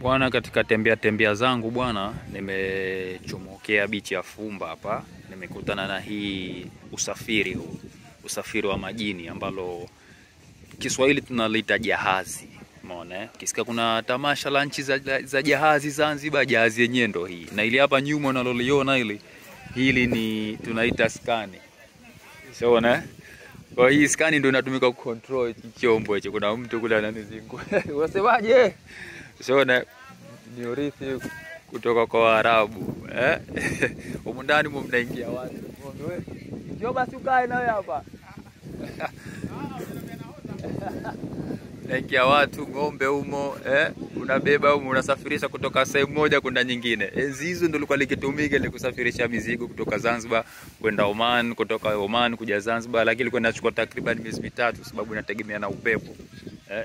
Bwana, katika tembea zangu bwana, nimechomokea bichi ya Fumba hapa. Nimekutana na hii usafiri wa majini ambalo Kiswahili tunaliita jahazi. Umeona? Kisikia kuna tamasha la nchi za jahazi Zanzibar, jahazi yenyewe ndo hii. Na ile hapa nyuma unaloliona hili ni tunaita skani. Unaona? Kwa hii skani ndio inatumika kucontrol chombo hicho. Kuna mtu kule ananizingua. Unasemaje? Unaona, ni urithi kutoka kwa Waarabu, huko ndani mnaingia watu. Wewe njoo basi ukae nawe hapa. Naingia watu, ng'ombe humo, unabeba humo, unasafirisha kutoka sehemu moja kwenda nyingine. Enzi hizo ndio lilikuwa likitumika ile kusafirisha mizigo kutoka Zanzibar kwenda Oman, kutoka Oman kuja Zanzibar, lakini ilikuwa inachukua takriban miezi mitatu sababu inategemea na upepo.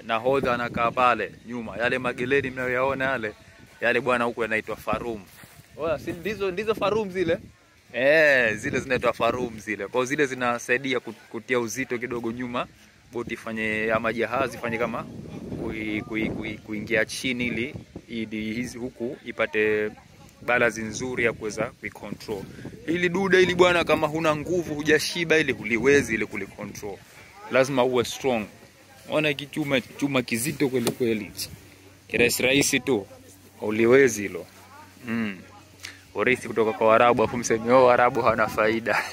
Nahodha anakaa pale nyuma. Yale mageleni mnayoyaona yale bwana huko yanaitwa farum. Si ndizo farum zile? Zile zinaitwa farum zile. Kwa zile zinasaidia kutia uzito kidogo nyuma, boti fanye ama jahazi fanye kama kuingia chini ili hizi huku ipate balance nzuri ya kuweza kuicontrol. Ili duda ili bwana, kama huna nguvu, hujashiba, ili huliwezi ile kulicontrol. Lazima uwe strong. Ona chuma kizito kweli kweli. Kirahisi tu. Uliwezi hilo. Urithi kutoka kwa Waarabu, afu mseme Waarabu hawana faida.